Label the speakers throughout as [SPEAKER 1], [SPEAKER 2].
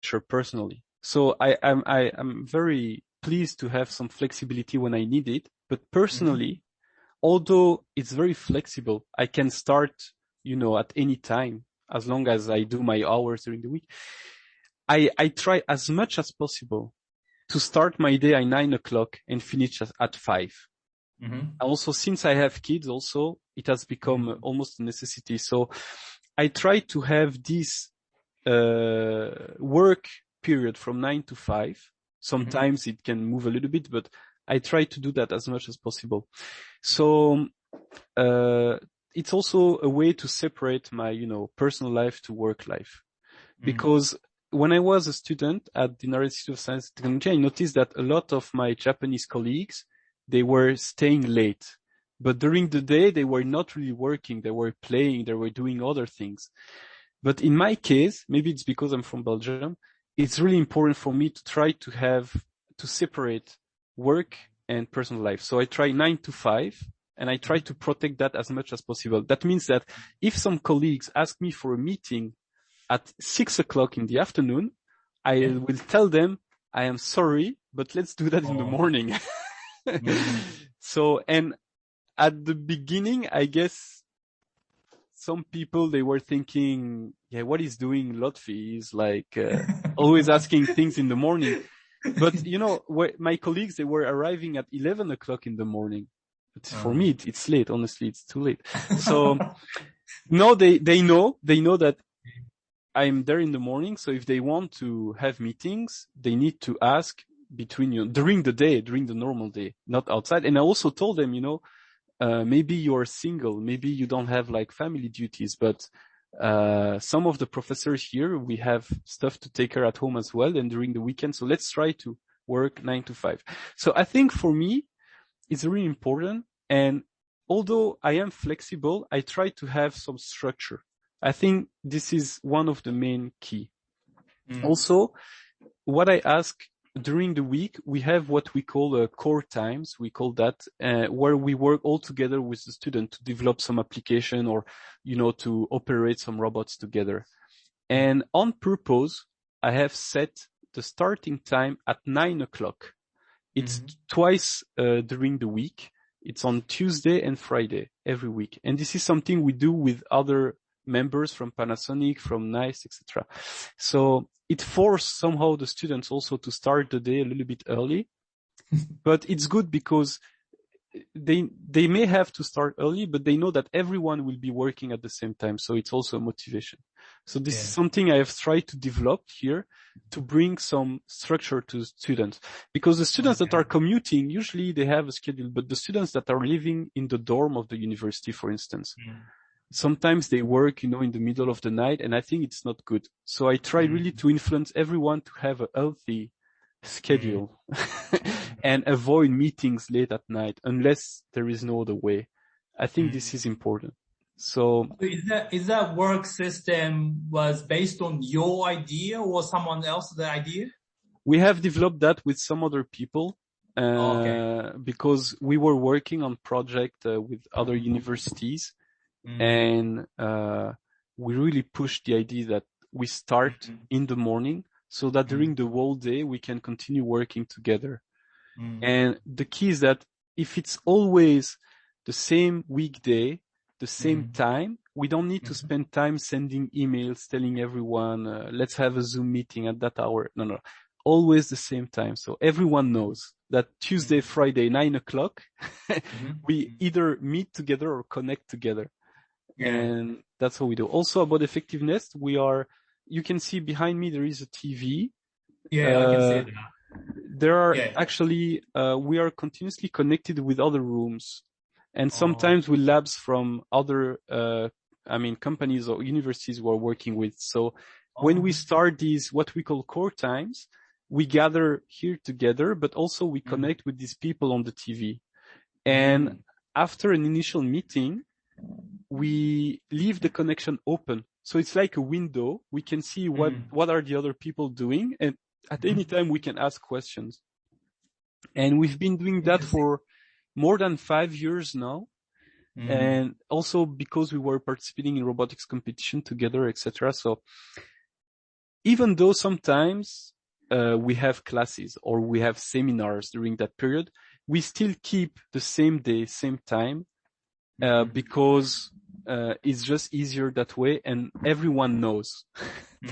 [SPEAKER 1] structure personally. So I'm very pleased to have some flexibility when I need it. But personally, although it's very flexible, I can start, at any time as long as I do my hours during the week. I try as much as possible to start my day at 9:00 and finish at 5. Also, since I have kids also, it has become almost a necessity. So I try to have this work period from 9 to 5. Sometimes it can move a little bit, but I try to do that as much as possible. So it's also a way to separate my, personal life to work life. Because when I was a student at the Nara Institute of Science and Technology, I noticed that a lot of my Japanese colleagues, they were staying late. But during the day, they were not really working. They were playing. They were doing other things. But in my case, maybe it's because I'm from Belgium, it's really important for me to try to separate work and personal life. So I try 9 to 5, and I try to protect that as much as possible. That means that if some colleagues ask me for a meeting at 6:00 in the afternoon, I will tell them, I am sorry, but let's do that in the morning. So, and at the beginning, I guess some people, they were thinking, what he's doing, Lotfi is like, always asking things in the morning. But, my colleagues, they were arriving at 11:00 in the morning. But for me, it's late. Honestly, it's too late. So, no, they know that I'm there in the morning. So if they want to have meetings, they need to ask during the day, during the normal day, not outside. And I also told them, maybe you're single, maybe you don't have like family duties, but some of the professors here, we have stuff to take care at home as well, and during the weekend. So let's try to work 9 to 5. So I think for me, it's really important. And although I am flexible, I try to have some structure. I think this is one of the main key. Also, what I ask during the week, we have what we call core times. We call that where we work all together with the student to develop some application or, to operate some robots together. And on purpose, I have set the starting time at 9:00. It's twice during the week. It's on Tuesday and Friday every week. And this is something we do with other members from Panasonic, from NICE, etc. So it forced somehow the students also to start the day a little bit early. But it's good because they may have to start early, but they know that everyone will be working at the same time. So it's also a motivation. So this is something I have tried to develop here to bring some structure to students. Because the students that are commuting, usually they have a schedule, but the students that are living in the dorm of the university, for instance, sometimes they work, in the middle of the night, and I think it's not good. So I try really to influence everyone to have a healthy schedule and avoid meetings late at night unless there is no other way. I think this is important. So
[SPEAKER 2] is that work system was based on your idea or someone else's idea?
[SPEAKER 1] We have developed that with some other people. Because we were working on project with other universities. And we really pushed the idea that we start in the morning so that during the whole day we can continue working together. And the key is that if it's always the same weekday, the same time, we don't need to spend time sending emails telling everyone, let's have a Zoom meeting at that hour. No. Always the same time. So everyone knows that Tuesday, Friday, 9:00, we either meet together or connect together. And that's what we do. Also about effectiveness, you can see behind me, there is a TV.
[SPEAKER 2] I can see that.
[SPEAKER 1] There are actually, we are continuously connected with other rooms and sometimes with labs from other, companies or universities we're working with. So when we start these, what we call core times, we gather here together, but also we connect with these people on the TV. And after an initial meeting, we leave the connection open. So it's like a window. We can see what are the other people doing. And at any time we can ask questions. And we've been doing that for more than 5 years now. And also because we were participating in robotics competition together, etc. So even though sometimes we have classes or we have seminars during that period, we still keep the same day, same time, because it's just easier that way, and everyone knows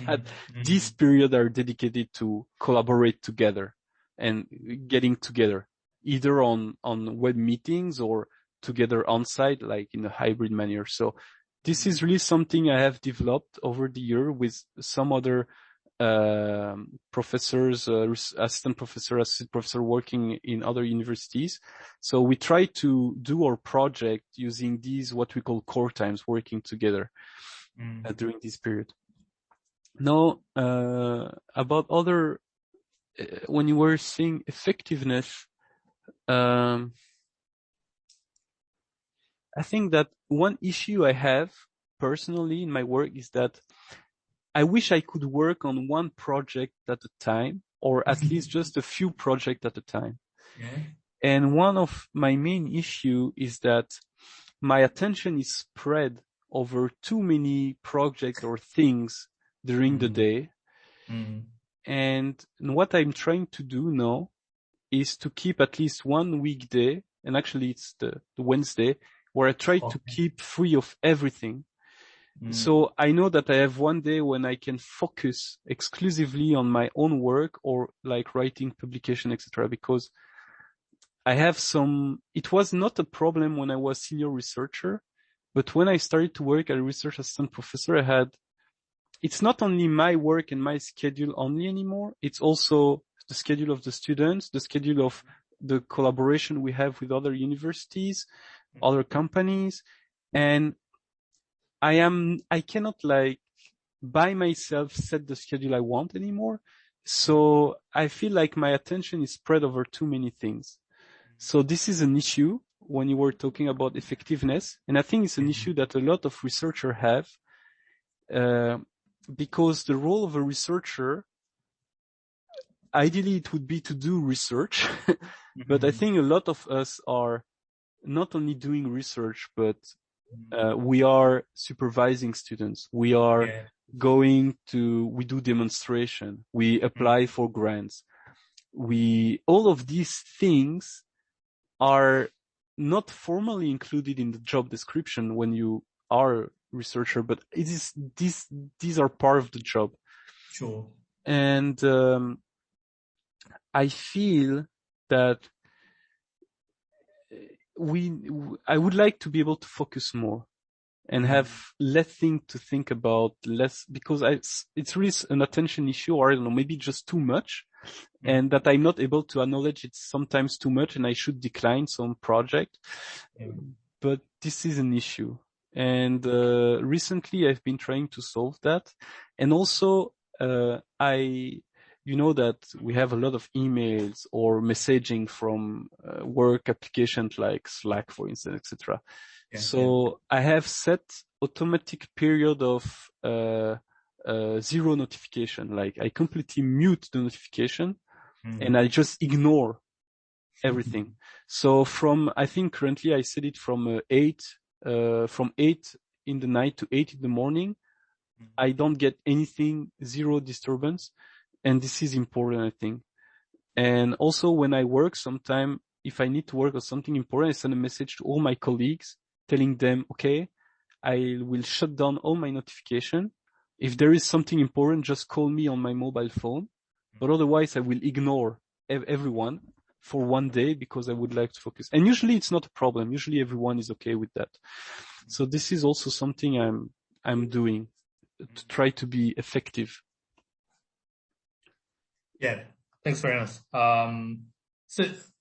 [SPEAKER 1] that these periods are dedicated to collaborate together and getting together, either on web meetings or together on site, like in a hybrid manner. So this is really something I have developed over the year with some other professors, assistant professor working in other universities. So we try to do our project using these, what we call core times, working together during this period. Now, about other, when you were saying effectiveness, I think that one issue I have personally in my work is that I wish I could work on one project at a time, or at least just a few projects at a time.
[SPEAKER 2] Yeah.
[SPEAKER 1] And one of my main issue is that my attention is spread over too many projects or things during the day. And what I'm trying to do now is to keep at least one weekday, and actually it's the Wednesday, where I try to keep free of everything. So I know that I have one day when I can focus exclusively on my own work, or like writing, publication, etc. Because I have it was not a problem when I was senior researcher, but when I started to work as a research assistant professor, it's not only my work and my schedule only anymore. It's also the schedule of the students, the schedule of the collaboration we have with other universities, other companies, and I cannot like by myself set the schedule I want anymore. So I feel like my attention is spread over too many things. So this is an issue when you were talking about effectiveness. And I think it's an issue that a lot of researchers have, because the role of a researcher, ideally it would be to do research, but I think a lot of us are not only doing research, but we are supervising students. We are we do demonstration. We apply for grants. All of these things are not formally included in the job description when you are a researcher, but these are part of the job.
[SPEAKER 2] Sure.
[SPEAKER 1] And I feel that I would like to be able to focus more and have less thing to think about, because it's really an attention issue, or I don't know, maybe just too much, and that I'm not able to acknowledge it's sometimes too much and I should decline some project. But this is an issue. And recently I've been trying to solve that. And also you know that we have a lot of emails or messaging from work applications like Slack, for instance, etc. So I have set automatic period of zero notification. Like I completely mute the notification and I just ignore everything. So I think currently I set it from 8 in the night to 8 in the morning. I don't get anything, zero disturbance. And this is important, I think. And also when I work, sometime if I need to work on something important, I send a message to all my colleagues telling them, okay, I will shut down all my notification. If there is something important, just call me on my mobile phone. But otherwise I will ignore everyone for one day because I would like to focus. And usually it's not a problem. Usually everyone is okay with that. So this is also something I'm doing to try to be effective.
[SPEAKER 2] Yeah, thanks very much.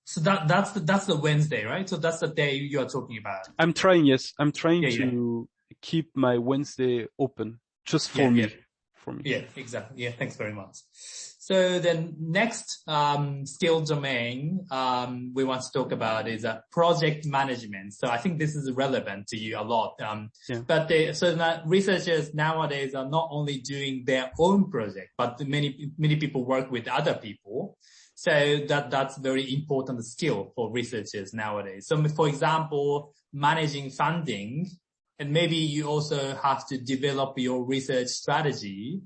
[SPEAKER 2] So that's the Wednesday, right? So that's the day you are talking about.
[SPEAKER 1] I'm trying to keep my Wednesday open just for me. For me.
[SPEAKER 2] Yeah, exactly. Yeah, thanks very much. So then next skill domain we want to talk about is project management. So I think this is relevant to you a lot. But researchers nowadays are not only doing their own project, but many people work with other people. So that's very important skill for researchers nowadays. So for example, managing funding, and maybe you also have to develop your research strategy.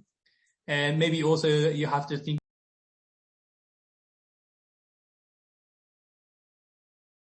[SPEAKER 2] And maybe also you have to think